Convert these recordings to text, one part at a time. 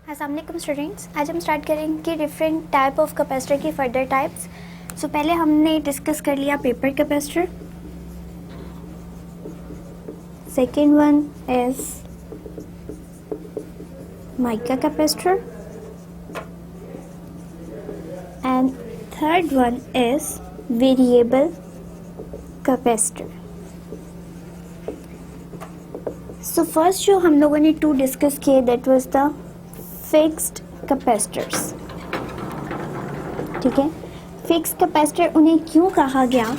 अस्सलाम वालेकुम स्टूडेंट्स, आज हम स्टार्ट करेंगे डिफरेंट टाइप ऑफ कैपेसिटर की फर्दर टाइप्स। सो पहले हमने डिस्कस कर लिया paper capacitor. Second one is mica capacitor and third one is variable capacitor. So first जो हम लोगों ने टू डिस्कस किए that was the fixed capacitors. ठीक है, फिक्स कैपेसिटर उन्हें क्यों कहा गया?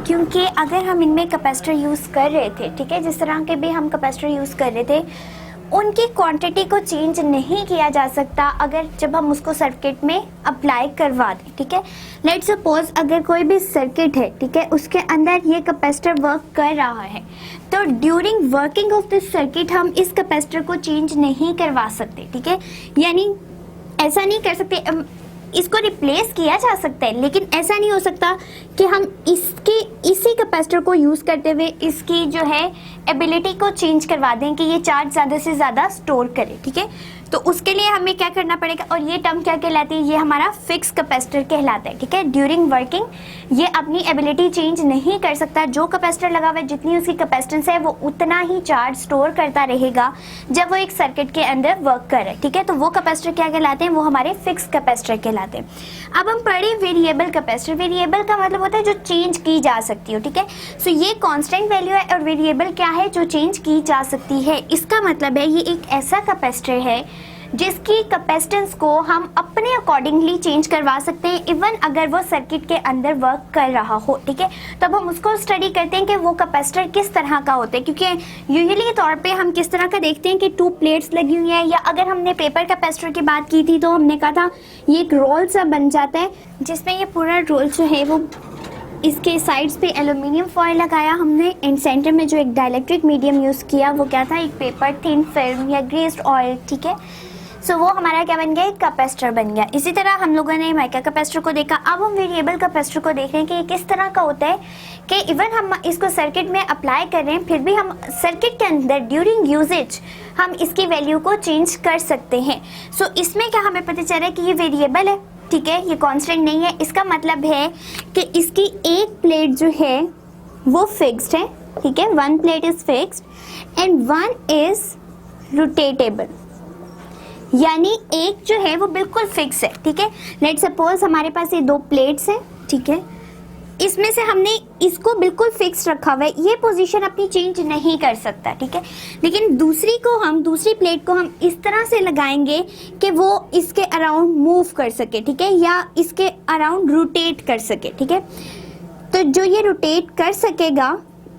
क्योंकि अगर हम इनमें कैपेसिटर यूज़ कर रहे थे, ठीक है, जिस तरह के भी हम कैपेसिटर यूज़ कर रहे थे, उनकी क्वांटिटी को चेंज नहीं किया जा सकता अगर जब हम उसको सर्किट में अप्लाई करवा दें। ठीक है, लेट्स सपोज अगर कोई भी सर्किट है, ठीक है, उसके अंदर ये कैपेसिटर वर्क कर रहा है, तो during working of this circuit हम इस कैपेसिटर को चेंज नहीं करवा सकते। ठीक है, यानी ऐसा नहीं कर सकते, इसको रिप्लेस किया जा सकता है, लेकिन ऐसा नहीं हो सकता कि हम इसी कैपेसिटर को यूज़ करते हुए इसकी जो है एबिलिटी को चेंज करवा दें कि ये चार्ज ज़्यादा से ज़्यादा स्टोर करे। ठीक है, तो उसके लिए हमें क्या करना पड़ेगा, और ये टर्म क्या कहलाती है? ये हमारा फिक्स कैपेसिटर कहलाता है। ठीक है, ड्यूरिंग वर्किंग ये अपनी एबिलिटी चेंज नहीं कर सकता। जो कैपेसिटर लगा हुआ है, जितनी उसकी कैपेसिटेंस है, वो उतना ही चार्ज स्टोर करता रहेगा जब वो एक सर्किट के अंदर वर्क करे। ठीक है, तो वो कैपेसिटर क्या कहलाते हैं? वो हमारे फिक्स कैपेसिटर कहलाते हैं। अब हम पढ़े वेरिएबल कैपेसिटर। वेरिएबल का मतलब होता है जो चेंज की जा सकती हो। ठीक है, सो ये कांस्टेंट वैल्यू है और वेरिएबल क्या है? जो चेंज की जा सकती है। इसका मतलब है ये एक ऐसा कैपेसिटर है जिसकी कैपेसिटेंस को हम अपने अकॉर्डिंगली चेंज करवा सकते हैं, इवन अगर वो सर्किट के अंदर वर्क कर रहा हो। ठीक है, तब हम उसको स्टडी करते हैं कि वो कैपेसिटर किस तरह का होता है, क्योंकि यूजुअली तौर पे हम किस तरह का देखते हैं कि टू प्लेट्स लगी हुई है, या अगर हमने पेपर कैपेसिटर की बात की थी तो हमने कहा था ये एक रोल सा बन जाता है जिसमें ये पूरा रोल जो है वो इसके साइड्स पे एल्यूमिनियम फॉयल लगाया हमने, एंड सेंटर में जो एक डाइलेक्ट्रिक मीडियम यूज़ किया वो क्या था? एक पेपर थिन फिल्म या ग्रेस्ड ऑयल। ठीक है, सो वो हमारा क्या बन गया? एक कैपेसिटर बन गया। इसी तरह हम लोगों ने माइका कैपेसिटर को देखा। अब हम वेरिएबल कैपेसिटर को देख रहे हैं कि ये किस तरह का होता है कि इवन हम इसको सर्किट में अप्लाई कर रहे हैं, फिर भी हम सर्किट के अंदर ड्यूरिंग यूजेज हम इसकी वैल्यू को चेंज कर सकते हैं। सो इसमें क्या हमें पता चल रहा है कि ये वेरिएबल है। ठीक है, ये कांस्टेंट नहीं है। इसका मतलब है कि इसकी एक प्लेट जो है वो फिक्स्ड है। ठीक है, one plate is fixed and one is rotatable, यानी एक जो है वो बिल्कुल फिक्स है। ठीक है, लेट्स सपोज हमारे पास ये दो प्लेट्स हैं। ठीक है, इसमें से हमने इसको बिल्कुल फिक्स रखा हुआ है, ये पोजीशन अपनी चेंज नहीं कर सकता। ठीक है, लेकिन दूसरी प्लेट को हम इस तरह से लगाएंगे कि वो इसके अराउंड मूव कर सके। ठीक है, या इसके अराउंड रोटेट कर सके। ठीक है, तो जो ये रोटेट कर सकेगा,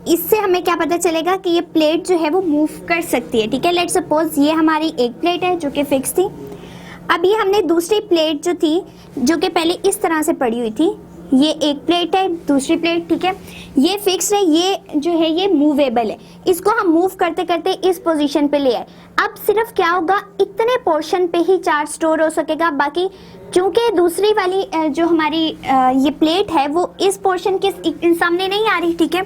इससे हमें क्या पता चलेगा कि ये प्लेट जो है वो मूव कर सकती है। ठीक है, लेट्स सपोज ये हमारी एक प्लेट है जो कि फिक्स थी। अब ये हमने दूसरी प्लेट जो थी, जो कि पहले इस तरह से पड़ी हुई थी, ये एक प्लेट है, दूसरी प्लेट। ठीक है, ये फिक्स है, ये जो है ये मूवेबल है। इसको हम मूव करते करते इस पोजीशन पे ले आए। अब सिर्फ क्या होगा, इतने पोर्शन पे ही चार्ज स्टोर हो सकेगा, बाकी चूंकि दूसरी वाली जो हमारी ये प्लेट है वो इस पोर्शन के सामने नहीं आ रही। ठीक है,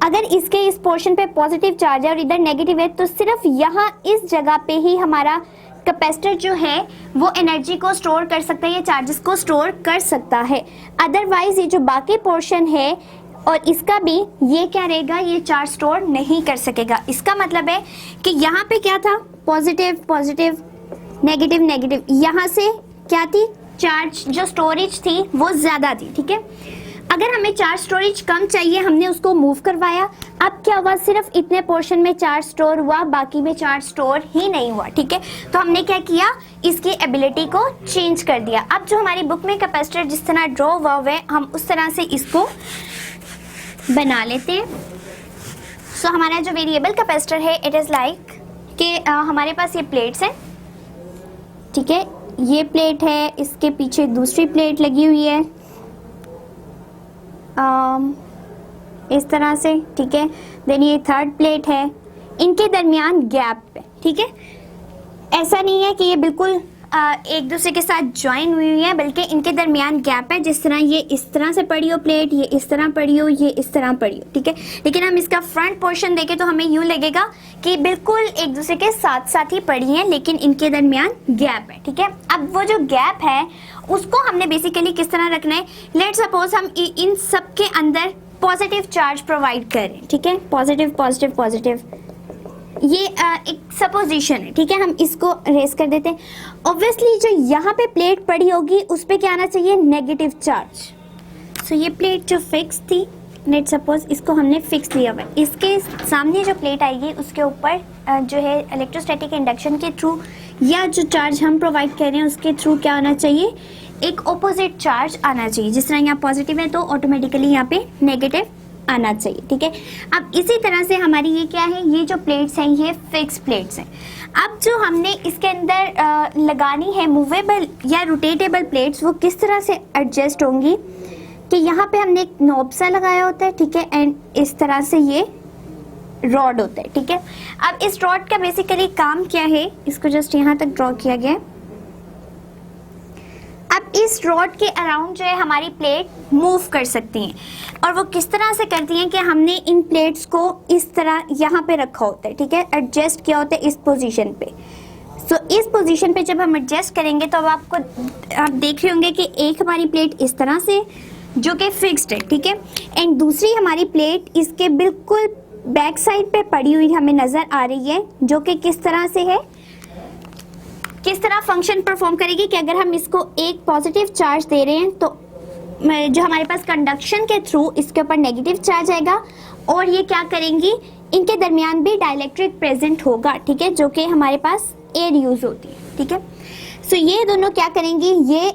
अगर इसके इस पोर्शन पे पॉजिटिव चार्ज है और इधर नेगेटिव है, तो सिर्फ यहाँ इस जगह पे ही हमारा कैपेसिटर जो है वो एनर्जी को स्टोर कर सकता है, या चार्जेस को स्टोर कर सकता है। अदरवाइज ये जो बाकी पोर्शन है और इसका भी, ये क्या रहेगा? ये चार्ज स्टोर नहीं कर सकेगा। इसका मतलब है कि यहाँ पे क्या था? Positive positive, negative negative. यहाँ से क्या थी? चार्ज जो स्टोरेज थी वो ज़्यादा थी। ठीक है, अगर हमें चार्ज स्टोरेज कम चाहिए, हमने उसको मूव करवाया। अब क्या हुआ? सिर्फ इतने पोर्शन में चार्ज स्टोर हुआ, बाकी में चार्ज स्टोर ही नहीं हुआ। ठीक है, तो हमने क्या किया? इसकी एबिलिटी को चेंज कर दिया। अब जो हमारी बुक में कैपेसिटर जिस तरह ड्रॉ हुआ है, हम उस तरह से इसको बना लेते हैं। सो हमारा जो वेरिएबल कैपेसिटर है, इट इज़ लाइक कि हमारे पास ये प्लेट्स हैं। ठीक है, ये प्लेट है, इसके पीछे दूसरी प्लेट लगी हुई है इस तरह से। ठीक है, देन ये थर्ड प्लेट है, इनके दरमियान गैप है। ठीक है, ऐसा नहीं है कि ये बिल्कुल एक दूसरे के साथ ज्वाइन हुई हैं, बल्कि इनके दरमियान गैप है। जिस तरह ये इस तरह से पड़ी हो प्लेट, ये इस तरह पड़ी हो, ये इस तरह पड़ी हो, ठीक है। लेकिन हम इसका फ्रंट पोर्शन देखें तो हमें यूँ लगेगा कि बिल्कुल एक दूसरे के साथ साथ ही पड़ी हैं, लेकिन इनके दरमियान गैप है, ठीक है। अब वो जो गैप है उसको हमने बेसिकली किस तरह रखना है, लेट सपोज हम इन सब के अंदर पॉजिटिव चार्ज प्रोवाइड करें, ठीक है। पॉजिटिव पॉजिटिव पॉजिटिव, ये एक सपोजिशन है, ठीक है। हम इसको रेस कर देते हैं। ऑब्वियसली जो यहाँ पे प्लेट पड़ी होगी उस पर क्या आना चाहिए, नेगेटिव चार्ज। सो ये प्लेट जो फिक्स थी, लेट सपोज इसको हमने फिक्स लिया हुआ है, इसके सामने जो प्लेट आएगी उसके ऊपर जो है इलेक्ट्रोस्टैटिक इंडक्शन के थ्रू या जो चार्ज हम प्रोवाइड कर रहे हैं उसके थ्रू क्या आना चाहिए, एक ऑपोजिट चार्ज आना चाहिए। जिस तरह यहाँ पॉजिटिव है तो ऑटोमेटिकली यहाँ पे नेगेटिव आना चाहिए, ठीक है। अब इसी तरह से हमारी ये क्या है, ये जो प्लेट्स हैं ये फिक्स प्लेट्स हैं। अब जो हमने इसके अंदर लगानी है मूवेबल या रोटेटेबल प्लेट्स, वो किस तरह से एडजस्ट होंगी कि यहाँ पे हमने एक नॉब सा लगाया होता है, ठीक है, एंड इस तरह से ये रॉड होता है, ठीक है। अब इस रॉड का बेसिकली काम क्या है, इसको जस्ट यहाँ तक ड्रॉ किया गया है। अब इस रॉड के अराउंड जो है हमारी प्लेट मूव कर सकती हैं, और वो किस तरह से करती हैं कि हमने इन प्लेट्स को इस तरह यहाँ पे रखा होता है, ठीक है, एडजस्ट किया होता है इस पोजीशन पे। सो इस पोजीशन पे जब हम एडजस्ट करेंगे तो अब आप देख रहे होंगे कि एक हमारी प्लेट इस तरह से जो कि फिक्स्ड है, ठीक है, एंड दूसरी हमारी प्लेट इसके बिल्कुल बैक साइड पे पड़ी हुई हमें नजर आ रही है, जो कि किस तरह से है, किस तरह फंक्शन परफॉर्म करेगी कि अगर हम इसको एक पॉजिटिव चार्ज दे रहे हैं तो जो हमारे पास कंडक्शन के थ्रू इसके ऊपर नेगेटिव चार्ज आएगा, और ये क्या करेंगी, इनके दरमियान भी डाइलेक्ट्रिक प्रेजेंट होगा, ठीक है, जो कि हमारे पास एयर यूज होती है, ठीक है। सो ये दोनों क्या करेंगी, ये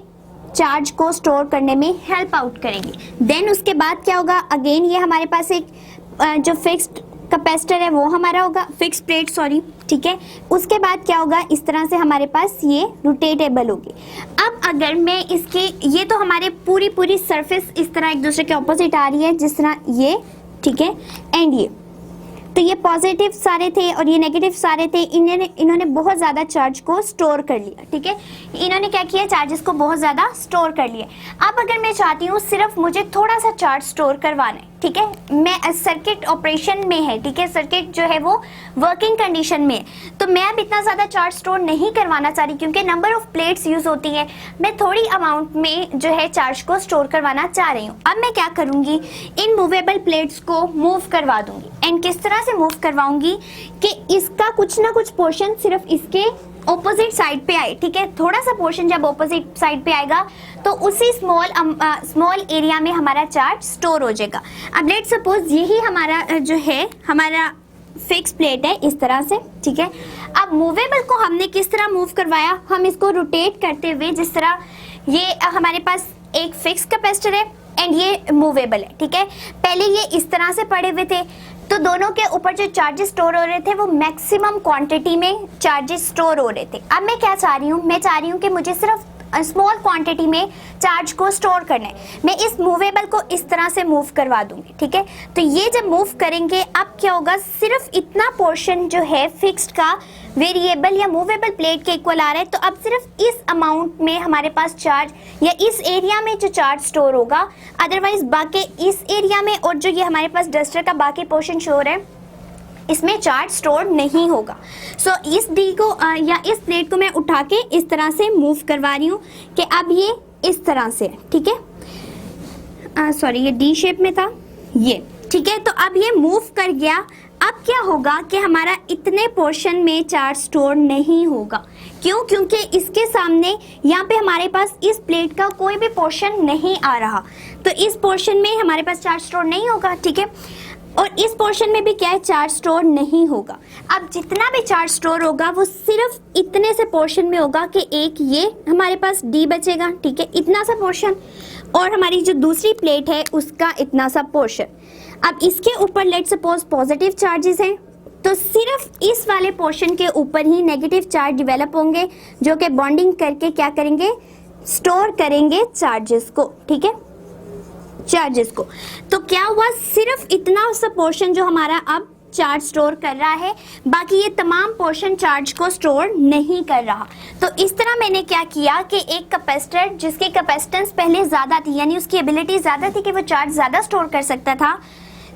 चार्ज को स्टोर करने में हेल्प आउट करेंगी। देन उसके बाद क्या होगा, अगेन ये हमारे पास एक जो फिक्स्ड कैपेसिटर है वो हमारा होगा, फिक्स प्लेट सॉरी, ठीक है। उसके बाद क्या होगा, इस तरह से हमारे पास ये रोटेटेबल होगी। अब अगर मैं इसके, ये तो हमारे पूरी सरफेस इस तरह एक दूसरे के ऑपोजिट आ रही है, जिस तरह ये, ठीक है, एंड ये, तो ये पॉजिटिव सारे थे और ये नेगेटिव सारे थे। इन्होंने बहुत ज़्यादा चार्ज को स्टोर कर लिया, ठीक है। इन्होंने क्या किया, चार्जेस को बहुत ज़्यादा स्टोर कर लिया। अब अगर मैं चाहती हूँ सिर्फ मुझे थोड़ा सा चार्ज स्टोर करवाना है, ठीक है, मैं सर्किट ऑपरेशन में है, ठीक है, सर्किट जो है वो वर्किंग कंडीशन में है, तो मैं अब इतना ज़्यादा चार्ज स्टोर नहीं करवाना चाह रही क्योंकि नंबर ऑफ प्लेट्स यूज़ होती है। मैं थोड़ी अमाउंट में जो है चार्ज को स्टोर करवाना चाह रही हूँ। अब मैं क्या करूँगी, इन मूवेबल प्लेट्स को मूव करवा दूंगी। एंड किस तरह से मूव करवाऊंगी कि इसका कुछ ना कुछ पोर्शन सिर्फ इसके ऑपोजिट साइड पे आए, ठीक है। थोड़ा सा पोर्शन जब ऑपोजिट साइड पे आएगा तो उसी स्मॉल एरिया में हमारा चार्ज स्टोर हो जाएगा। अब लेट सपोज यही हमारा जो है हमारा फिक्स प्लेट है इस तरह से, ठीक है। अब मूवेबल को हमने किस तरह मूव करवाया, हम इसको रोटेट करते हुए, जिस तरह ये हमारे पास एक फिक्स कैपेसिटर है एंड ये मूवेबल है, ठीक है। पहले ये इस तरह से पड़े हुए थे तो दोनों के ऊपर जो चार्जेस स्टोर हो रहे थे वो मैक्सिमम क्वांटिटी में चार्जेस स्टोर हो रहे थे। अब मैं क्या चाह रही हूँ, मैं चाह रही हूँ कि मुझे सिर्फ स्मॉल क्वांटिटी में चार्ज को स्टोर करना है। मैं इस मूवेबल को इस तरह से मूव करवा दूंगी, ठीक है। तो ये जब मूव करेंगे अब क्या होगा, सिर्फ इतना पोर्शन जो है फिक्स्ड का वेरिएबल या मूवेबल प्लेट के इक्वल आ रहा है, तो अब सिर्फ इस अमाउंट में हमारे पास चार्ज या इस एरिया में जो चार्ज स्टोर होगा, अदरवाइज बाकी इस एरिया में और जो ये हमारे पास डस्टर का बाकी पोर्शन शो हो रहा है इसमें चार्ज स्टोर नहीं होगा। सो इस डी को या इस प्लेट को मैं उठा के इस तरह से मूव करवा रही हूँ कि अब ये इस तरह से, ठीक है, सॉरी ये डी शेप में था ये, ठीक है। तो अब ये मूव कर गया। अब क्या होगा कि हमारा इतने पोर्शन में चार्ज स्टोर नहीं होगा। क्यों? क्योंकि इसके सामने यहाँ पे हमारे पास इस प्लेट का कोई भी पोर्शन नहीं आ रहा, तो इस पोर्शन में हमारे पास चार्ज स्टोर नहीं होगा, ठीक है। और इस पोर्शन में भी क्या है, चार्ज स्टोर नहीं होगा। अब जितना भी चार्ज स्टोर होगा वो सिर्फ इतने से पोर्शन में होगा कि एक ये हमारे पास डी बचेगा, ठीक है, इतना सा पोर्शन, और हमारी जो दूसरी प्लेट है उसका इतना सा पोर्शन। अब इसके ऊपर लेट सपोज पॉजिटिव चार्जेस हैं तो सिर्फ इस वाले पोर्शन के ऊपर ही नेगेटिव चार्ज डेवलप होंगे, जो कि बॉन्डिंग करके क्या करेंगे, स्टोर करेंगे चार्जेस को, ठीक है, चार्जेस को। तो क्या हुआ, सिर्फ इतना सा पोर्शन जो हमारा अब चार्ज स्टोर कर रहा है, बाकी ये तमाम पोर्शन चार्ज को स्टोर नहीं कर रहा। तो इस तरह मैंने क्या किया कि एक कैपेसिटर जिसकी कैपेसिटेंस पहले ज़्यादा थी, यानी उसकी एबिलिटी ज़्यादा थी कि वो चार्ज ज़्यादा स्टोर कर सकता था,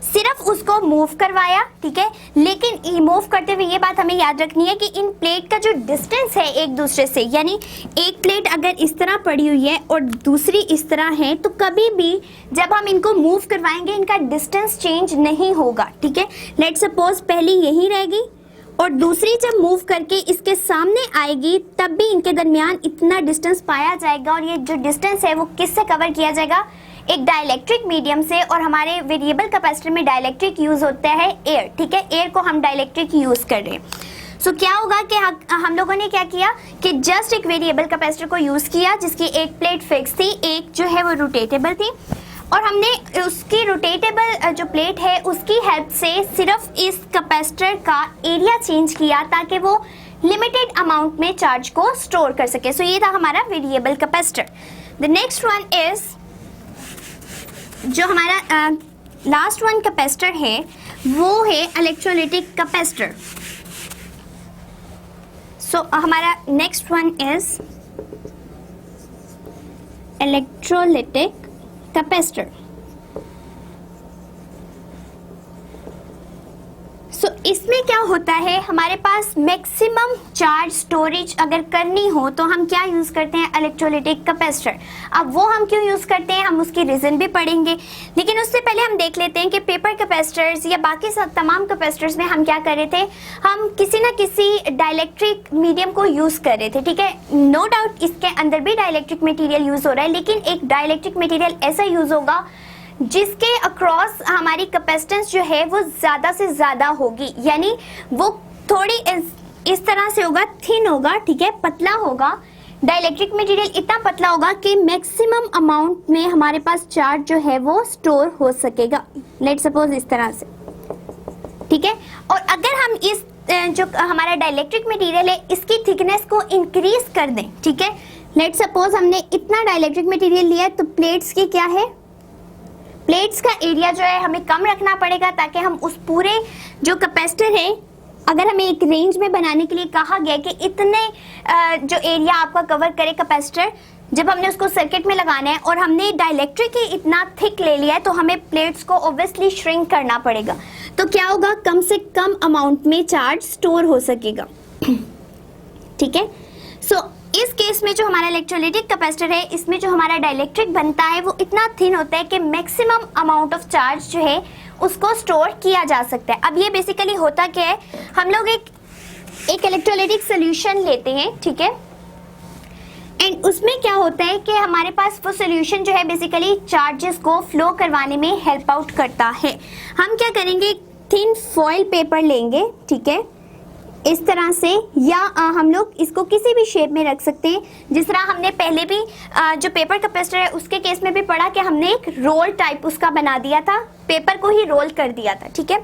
सिर्फ उसको मूव करवाया, ठीक है। लेकिन मूव करते हुए ये बात हमें याद रखनी है कि इन प्लेट का जो डिस्टेंस है एक दूसरे से, यानी एक प्लेट अगर इस तरह पड़ी हुई है और दूसरी इस तरह है, तो कभी भी जब हम इनको मूव करवाएंगे इनका डिस्टेंस चेंज नहीं होगा, ठीक है। लेट्स सपोज पहली यही रहेगी और दूसरी जब मूव करके इसके सामने आएगी तब भी इनके दरमियान इतना डिस्टेंस पाया जाएगा, और ये जो डिस्टेंस है वो किससे कवर किया जाएगा, एक डाइलेक्ट्रिक मीडियम से। और हमारे वेरिएबल कैपेसिटर में डाइलेक्ट्रिक यूज होता है एयर, ठीक है, एयर को हम डाइलेक्ट्रिक यूज कर रहे हैं। सो क्या होगा कि हम लोगों ने क्या किया कि जस्ट एक वेरिएबल कैपेसिटर को यूज किया जिसकी एक प्लेट फिक्स थी, एक जो है वो रोटेटेबल थी, और हमने उसकी रोटेटेबल जो प्लेट है उसकी हेल्प से सिर्फ इस कैपेसिटर का एरिया चेंज किया ताकि वो लिमिटेड अमाउंट में चार्ज को स्टोर कर सके। सो ये था हमारा variable capacitor. The next one is जो हमारा लास्ट वन कैपेसिटर है वो है इलेक्ट्रोलाइटिक कैपेसिटर। सो हमारा next one is electrolytic capacitor. So इसमें क्या होता है, हमारे पास मैक्सिमम चार्ज स्टोरेज अगर करनी हो तो हम क्या यूज करते हैं, इलेक्ट्रोलाइटिक कैपेसिटर। अब वो हम क्यों यूज करते हैं, हम उसकी रीजन भी पढ़ेंगे, लेकिन उससे पहले हम देख लेते हैं कि पेपर कैपेसिटर्स या बाकी सब तमाम कैपेसिटर्स में हम क्या कर रहे थे, हम किसी ना किसी डाइलेक्ट्रिक मीडियम को यूज कर रहे थे, ठीक है। नो डाउट इसके अंदर भी डाइलेक्ट्रिक मटीरियल यूज हो रहा है, लेकिन एक डाइलेक्ट्रिक मटीरियल ऐसा यूज होगा जिसके अक्रॉस हमारी कैपेसिटेंस जो है वो ज़्यादा से ज़्यादा होगी, यानी वो थोड़ी इस तरह से होगा, थिन होगा, ठीक है, पतला होगा। डाइलेक्ट्रिक मटेरियल इतना पतला होगा कि मैक्सिमम अमाउंट में हमारे पास चार्ज जो है वो स्टोर हो सकेगा। लेट सपोज इस तरह से, ठीक है। और अगर हम इस जो हमारा डाइलेक्ट्रिक मटेरियल है इसकी थिकनेस को इंक्रीज कर दें, ठीक है। लेट सपोज हमने इतना डाइलेक्ट्रिक मटेरियल लिया तो प्लेट्स की क्या है, प्लेट्स का एरिया जो है हमें कम रखना पड़ेगा ताकि हम उस पूरे जो कैपेसिटर है, अगर हमें एक रेंज में बनाने के लिए कहा गया कि इतने जो एरिया आपका कवर करे कैपेसिटर, जब हमने उसको सर्किट में लगाना है और हमने डाइलेक्ट्रिक ही इतना थिक ले लिया है तो हमें प्लेट्स को ऑब्वियसली श्रिंक करना पड़ेगा। तो क्या होगा, कम से कम अमाउंट में चार्ज स्टोर हो सकेगा, ठीक है। सो इस केस में जो हमारा इलेक्ट्रोलाइटिक कैपेसिटर है इसमें जो हमारा डाइलेक्ट्रिक बनता है वो इतना थिन होता है कि मैक्सिमम अमाउंट ऑफ चार्ज जो है उसको स्टोर किया जा सकता है। अब ये बेसिकली होता क्या है, हम लोग एक इलेक्ट्रोलाइटिक सोल्यूशन लेते हैं, ठीक है, एंड उसमें क्या होता है कि हमारे पास वो सोल्यूशन जो है बेसिकली चार्जेस को फ्लो करवाने में हेल्प आउट करता है। हम क्या करेंगे, थिन फॉइल पेपर लेंगे, ठीक है, इस तरह से, या हम लोग इसको किसी भी शेप में रख सकते हैं, जिस तरह हमने पहले भी जो पेपर कैपेसिटर है उसके केस में भी पढ़ा कि हमने एक रोल टाइप उसका बना दिया था, पेपर को ही रोल कर दिया था, ठीक है।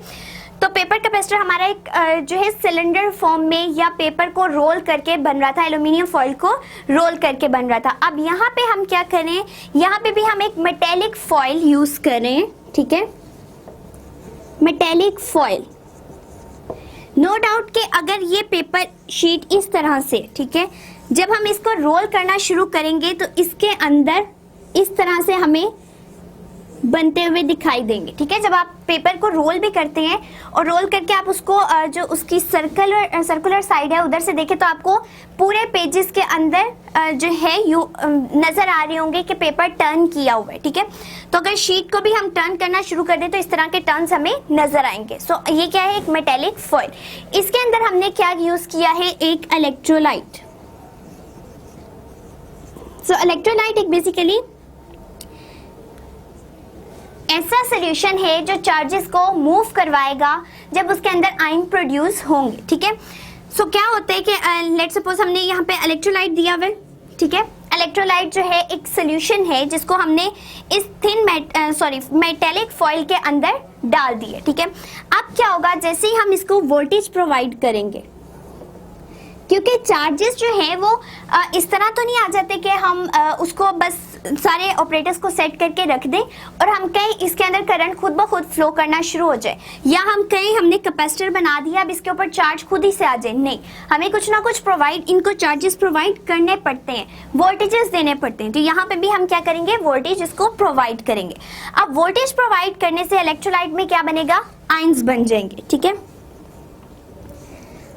तो पेपर कैपेसिटर हमारा एक जो है सिलेंडर फॉर्म में या पेपर को रोल करके बन रहा था, एल्यूमिनियम फॉइल को रोल करके बन रहा था। अब यहाँ पे हम क्या करें, यहाँ पे भी हम एक मेटेलिक फॉइल यूज करें, ठीक है, मेटेलिक फॉइल। नो डाउट कि अगर ये पेपर शीट इस तरह से, ठीक है, जब हम इसको रोल करना शुरू करेंगे तो इसके अंदर इस तरह से हमें बनते हुए दिखाई देंगे, ठीक है। जब आप पेपर को रोल भी करते हैं और रोल करके आप उसको जो उसकी सर्कुलर साइड है उधर से देखें तो आपको पूरे पेजेस के अंदर जो है नजर आ रहे होंगे कि पेपर टर्न किया हुआ है, ठीक है। तो अगर शीट को भी हम टर्न करना शुरू कर दें तो इस तरह के टर्न्स हमें नजर आएंगे। सो ये क्या है, एक मेटेलिक फॉइल। इसके अंदर हमने क्या यूज किया है, एक इलेक्ट्रोलाइट। सो इलेक्ट्रोलाइट एक बेसिकली ऐसा सोल्यूशन है जो चार्जेस को मूव करवाएगा जब उसके अंदर आयन प्रोड्यूस होंगे, ठीक है। सो क्या होता है कि लेट्स सपोज हमने यहाँ पे इलेक्ट्रोलाइट दिया हुआ है, ठीक है। इलेक्ट्रोलाइट जो है एक सोल्यूशन है जिसको हमने इस थिन मेटेलिक फॉइल के अंदर डाल दिया, ठीक है। अब क्या होगा, जैसे ही हम इसको वोल्टेज प्रोवाइड करेंगे, क्योंकि चार्जेस जो है वो इस तरह तो नहीं आ जाते कि हम उसको बस सारे ऑपरेटर्स को सेट करके रख दें और हम कहीं इसके अंदर करंट खुद ब खुद फ्लो करना शुरू हो जाए, या हम कहीं हमने कैपेसिटर बना दिया अब इसके ऊपर चार्ज खुद ही से आ जाए, नहीं, हमें कुछ ना कुछ इनको चार्जेस प्रोवाइड करने पड़ते हैं, वोल्टेजेस देने पड़ते हैं। तो यहाँ पे भी हम क्या करेंगे, वोल्टेज इसको प्रोवाइड करेंगे। अब वोल्टेज प्रोवाइड करने से इलेक्ट्रोलाइट में क्या बनेगा, आयंस बन जाएंगे, ठीक है।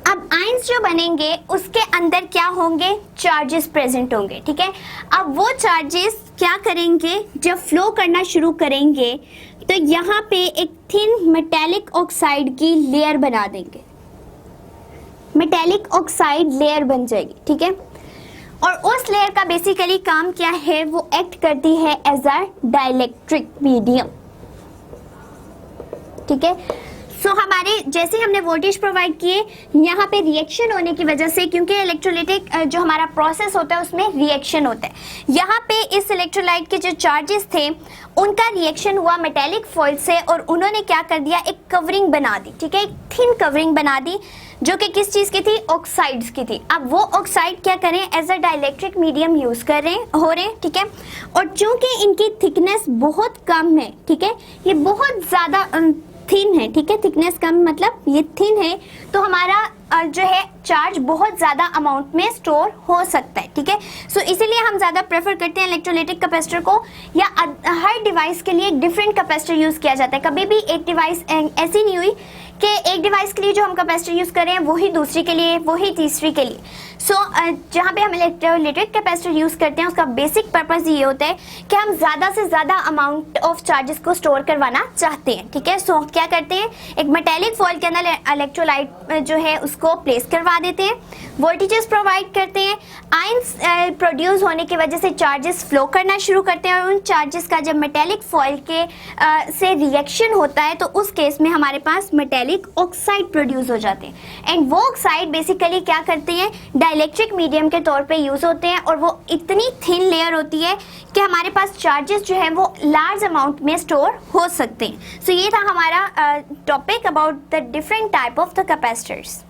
अब आयंस जो बनेंगे उसके अंदर क्या होंगे, चार्जेस प्रेजेंट होंगे, ठीक है। अब वो चार्जेस क्या करेंगे, जब फ्लो करना शुरू करेंगे तो यहाँ पे एक थिन मेटेलिक ऑक्साइड की लेयर बना देंगे, मेटेलिक ऑक्साइड लेयर बन जाएगी, ठीक है। और उस लेयर का बेसिकली काम क्या है, वो एक्ट करती है एज अ डाइलेक्ट्रिक मीडियम, ठीक है। सो हमारे जैसे हमने वोल्टेज प्रोवाइड किए, यहाँ पे रिएक्शन होने की वजह से, क्योंकि इलेक्ट्रोलाइटिक जो हमारा प्रोसेस होता है उसमें रिएक्शन होता है, यहाँ पे इस इलेक्ट्रोलाइट के जो चार्जेस थे उनका रिएक्शन हुआ मेटेलिक फॉइल से और उन्होंने क्या कर दिया, एक कवरिंग बना दी, ठीक है, एक थिन कवरिंग बना दी जो कि किस चीज़ की थी, ऑक्साइड्स की थी। अब वो ऑक्साइड क्या करें, as a dielectric medium use कर रहे हो रहे हैं, ठीक है। और चूंकि इनकी थिकनेस बहुत कम है, ठीक है, ये बहुत ज़्यादा थिन है, ठीक है, थिकनेस कम मतलब ये थिन है, तो हमारा जो है चार्ज बहुत ज़्यादा अमाउंट में स्टोर हो सकता है, ठीक है। सो इसीलिए हम ज़्यादा प्रेफर करते हैं इलेक्ट्रोलाइटिक कैपेसिटर को, या हर डिवाइस के लिए एक डिफरेंट कैपेसिटर यूज़ किया जाता है। कभी भी एक डिवाइस ऐसी नहीं हुई कि एक डिवाइस के लिए जो हम कैपेसिटर यूज़ कर रहे हैं वही दूसरी के लिए, वही तीसरी के लिए। सो जहाँ पे हम इलेक्ट्रोलाइटिक कैपेसिटर यूज़ करते हैं उसका बेसिक पर्पज़ ये होता है कि हम ज़्यादा से ज़्यादा अमाउंट ऑफ चार्जेस को स्टोर करवाना चाहते हैं, ठीक है। सो क्या करते हैं, एक मेटेलिक फॉइल के अंदर इलेक्ट्रोलाइट जो है उसको प्लेस करवा देते हैं, वोल्टेजेस प्रोवाइड करते हैं, आयंस प्रोड्यूस होने की वजह से चार्जेस फ्लो करना शुरू करते हैं, और उन चार्जेस का जब मेटेलिक फॉइल के से रिएक्शन होता है तो उस केस में हमारे पास मेटेलिक ऑक्साइड प्रोड्यूस हो जाते हैं। एंड वो ऑक्साइड बेसिकली क्या करते हैं, डाइलेक्ट्रिक मीडियम के तौर पे यूज़ होते हैं, और वो इतनी थिन लेयर होती है कि हमारे पास चार्जेस जो है वो लार्ज अमाउंट में स्टोर हो सकते हैं। सो ये था हमारा topic about the different type of the capacitors.